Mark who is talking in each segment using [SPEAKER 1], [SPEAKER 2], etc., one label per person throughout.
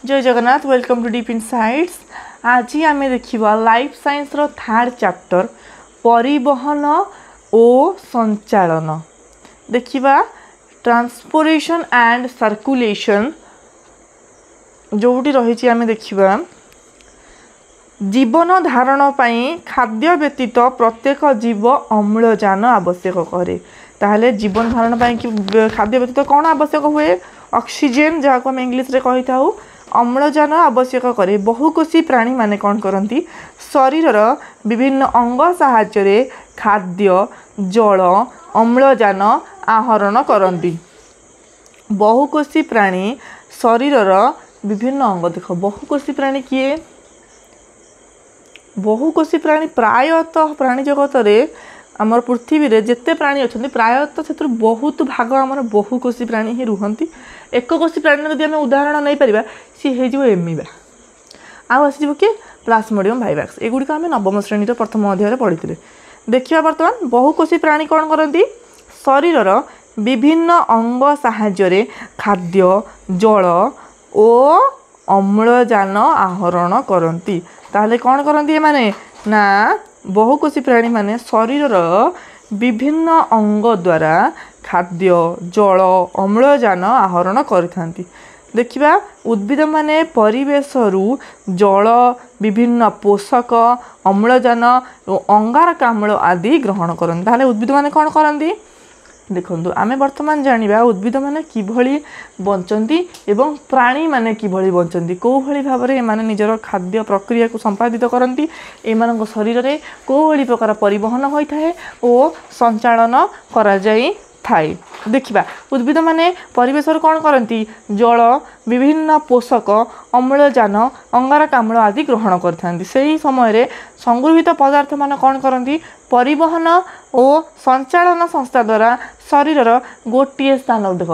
[SPEAKER 1] जय Jagannath welcome to deep insights. आज आम देखा लाइफ साइंस रो थर्ड चैप्टर परिवहन और संचालन देखा ट्रांसपोर्टेशन एंड सर्कुलेशन जोटी रही आम देखा जीवन धारण पाई खाद्य व्यतीत प्रत्येक जीव अम्लजान आवश्यक करे। ताहले जीवन धारण पाई खाद्य व्यतीत कौन आवश्यक हुए? ऑक्सीजन जहाँ को आम इंग्लिश रे कही था अम्लजान आवश्यक करे। बहुकोशी प्राणी माने कौन करती शरीर विभिन्न अंग साहाय्य खाद्य जल अम्लजान आहरण करती। बहुकोशी प्राणी शरीर विभिन्न अंग देख बहुकोशी प्राणी किए? बहुकोशी प्राणी प्रायतः प्राणी जगत रे आमर पृथ्वी रे जिते प्राणी अच्छा प्रायतः से बहुत भाग आमर बहुकोशी प्राणी ही रुहंती। एककोशी प्राणी जब आम उदाहरण नहीं पार सी हो एमिबा आसो किए प्लाज्मोडियम वाइवाक्स एगुड़िक आम नवम श्रेणी प्रथम अध्याय पढ़ी। देखिए बर्तमान बहुकोशी प्राणी कौन करती शरीर विभिन्न अंग साहाय्य खाद्य जल और अम्लजान आहरण करती। ताहले कौन करती माने ना बहुकोशी प्राणी माने शरीर विभिन्न अंग द्वारा खाद्य जल अम्लजान आहरण करथांती। देखिबा उद्भिद माने परिवेश रु जल विभिन्न पोषक अम्लजान और अंगारकाम्ल आदि ग्रहण करते। ताहले उद्भिद माने कौन करती देखंतु आमे वर्तमान जानिबा उद्भिद माने किभଳି बंचंती एवं प्राणी माने किभଳି बंचंती को भଳି भाबरे माने निजर खाद्य प्रक्रिया को संपादित करंती। एमानक शरीर रे को भଳି प्रकार परिवहन होई थाए और संचालन करा जाई थाए। देखिबा उद्भिद माने परिवेश कौन करती जल विभिन्न पोषक अम्लजान अंगारकाम्ल आदि ग्रहण करथांती। सही समय रे संगृहित पदार्थ मान कौन करती परिवहन और संचालन संस्था द्वारा शरीर गोटे स्थान देख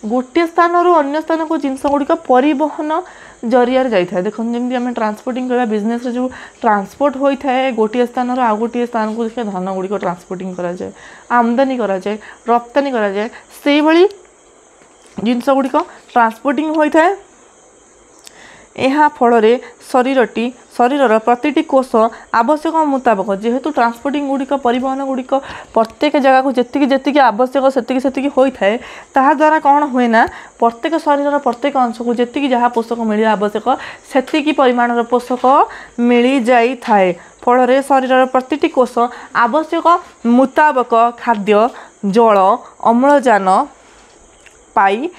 [SPEAKER 1] गोटे स्थान रु अन्य स्थान को जिनस गुड़िक परिवहन जरिया जाए। देखो जमी आम ट्रांसपोर्टिंग करवा बिजनेस जो ट्रांसपोर्ट होता है गोटे स्थान आउ गोटे स्थान को देखिए धन गुड़िक ट्रांसपोर्टिंग करा जाए आमदानी करा जाए रप्तानी करा जाए से भली जिनस गुड़िक ट्रांसपोर्टिंग होता है। यह फल शरीर प्रतिटी कोष आवश्यक मुताबक जेहेतु ट्रांसपोर्टिंग गुड़िक परिवहन गुड़िक प्रत्येक जगह को जी आवश्यक से होता है ताहा द्वारा कौन हुए ना प्रत्येक शरीर प्रत्येक अंश को जी जहाँ पोषक मिले आवश्यक से परिमाण पोषक मिल जाई थाए। फल शरीर प्रतिटी कोष आवश्यक मुताबक खाद्य जल अम्लजान पाई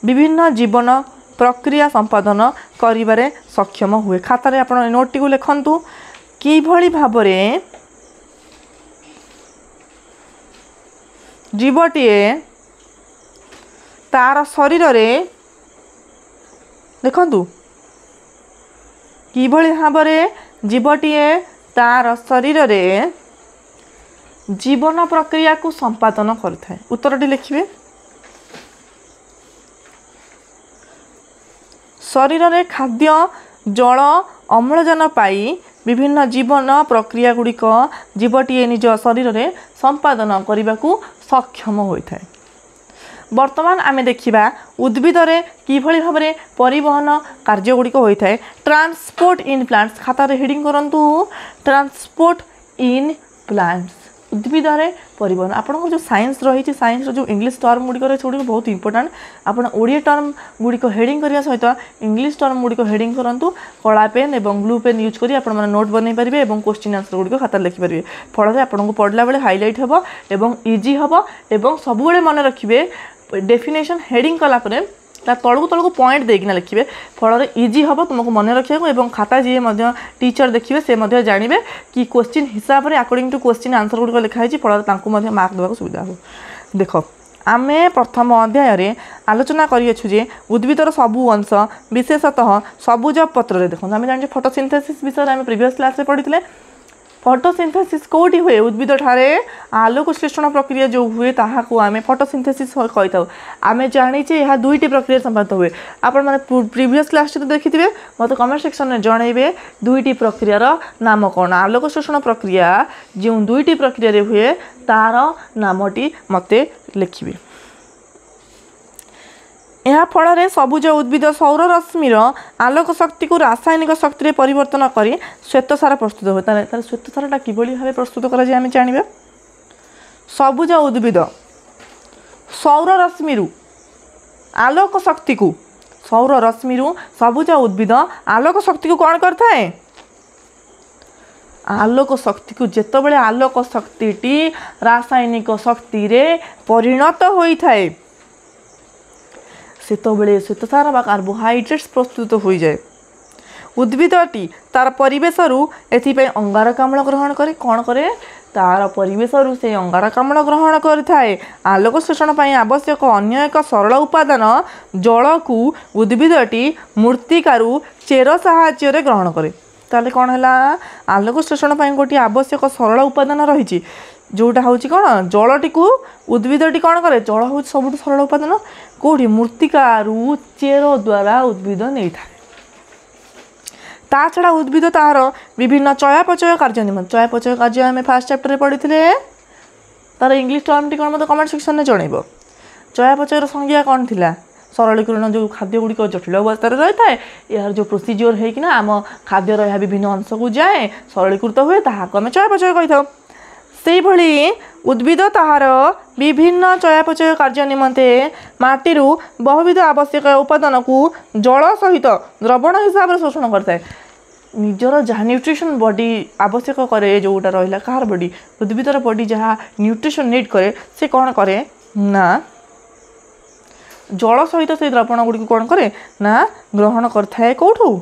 [SPEAKER 1] विभिन्न जीवन प्रक्रिया संपादन करिबारे सक्षम हुए। खातारे आपण नोट को लिखंतु कि भली भाबरे जीवटीए तार शरीर रे देखंतु कि भली भाबरे जीवटीए तार शरीर रे जीवन प्रक्रिया को संपादन करथाय। उत्तरटी लिखिबे शरीर रे खाद्य जल अम्लजान पाई विभिन्न जीवन प्रक्रिया गुड़िक जीवटीए निज शरीर रे संपादन करने को सक्षम होता है। वर्तमान आमे देखिबा उद्भिद रे किभଳି भाबरे परिवहन कार्य गुड़िक होता है। ट्रांसपोर्ट इन प्लांट्स खाता रे हेडिंग करंतु ट्रांसपोर्ट इन प्लांट्स उद्भिद रे परिवहन आपन जो साइंस रही साइंस जो इंग्लिश टर्म गुड़िक से बहुत इंपोर्टेंट आपन ओडिया टर्म गुड़िक हेडिंग करिया सहित इंग्लिश टर्म गुड़िक हेडिंग करंतु कला पेन एवं ब्लू पेन यूज करी आपन माने नोट बनै परिबे एवं क्वेश्चन आंसर गुड़िक खाता लिखि परिबे। फल आपन को पढ़ला बेले हाइलाइट हबो एवं इजी हबो एवं सब बेले मन रखिबे डेफिनेशन हेडिंग कला परे तलू तलू पॉइंट देकिना लिखिए फल इजी हम तुमको मन रखा और खाता जी टीचर देखिए से जानवे कि क्वेश्चन हिसाब से अकॉर्डिंग टू क्वेश्चन आंसर गुड़िक लिखाई फल मार्क देवा सुविधा हो। देख आमे प्रथम अध्याय आलोचना करिए उद्भिदर सबु अंश विशेषतः सबुज पत्र देखो आम जाने फोटोसिंथेसिस विषय में प्रीवियस क्लास में पढ़ी फोटोसिंथेसिस कौटी हुए उद्भिद ठारे आलोक श्लेषण प्रक्रिया जो हुए ताहाको आमे फोटोसिंथेसिस कही था। आमे जानीचे यह दुईटी प्रक्रिया संपादित हुए आपण माने प्रीवियस क्लास देखिथिबे मते कमेंट सेक्शन में जणाइबे दुईटी प्रक्रियार नाम कौन आलोक श्लेषण प्रक्रिया जो दुईटी प्रक्रिया रे हुए तार नामटी मते लिखिबे। ଏହା फल सबुज उद्भिद सौर रश्मिर आलोक शक्ति को रासायनिक शक्ति परिवर्तन कर श्वेतसार प्रस्तुत हुए। तार श्वेतसारटा किभली भाव प्रस्तुत कर जाना सबुज उद्भिद सौर रश्मि आलोक शक्ति को सौर रश्मि सबुज उद्भिद आलोक शक्ति को कौन करता है आलोक शक्ति को जेतबेले आलोक शक्ति रासायनिक शक्ति रे परिणत होता है सेतबेले श्वेतसार बा कार्बोहाइड्रेट्स प्रस्तुत हो जाए। उद्भिदटी तार परिवेशरू एथिपाई अंगारकाम्ल ग्रहण करे कौन करे तार परिवेशरू से अंगारकाम्ल ग्रहण करिथाए। आलोक शोषण पाई आवश्यक अन्य एक सरल उपादान जल को उद्भिदटी मृत्तिकारु चेर साहाय्य ग्रहण करे। ताले कौन है आलोक शोषण पाई गोटे आवश्यक सरल उपादान रही जोटा हूँ कौन जलटी को उद्भिदटी कौन करे जल हूँ सब सरल उपादान कौटी मृत्तिकारु चेर द्वारा उद्भिद नहीं था। ता छड़ा उद्भिद तार विभिन्न चयापचय कार्य निमंत्रण चयापचय कार्य आम फास्ट चैप्टर में पढ़ी तार इंग्लिश टर्म टी कौन मतलब कमेंट सेक्शन में जनइब। चयापचयर संज्ञा कौन थिला सरलीकरण जो खाद्य गुड़िक जटिल अवस्था रही है यार जो प्रोसीजर होना आम खाद्यर यह विभिन्न अंश को जाए सरलीकृत हुए ताहाको आम चयापचय कही था। से भली उद्भिद ताहार विभिन्न चयापचय कार्य निमंते माटीरू बहुविध आवश्यक उपादान को जल सहित द्रवण हिसाब से शोषण करता है। निजर जहाँ न्यूट्रिशन बॉडी आवश्यक करे जोटा रहा कहार बॉडी उद्भिदर बॉडी जहाँ न्यूट्रिशन नीड करे से कौन करे ना जल सहित से द्रवण गुड़ी कौन करे ना ग्रहण करता है कौटू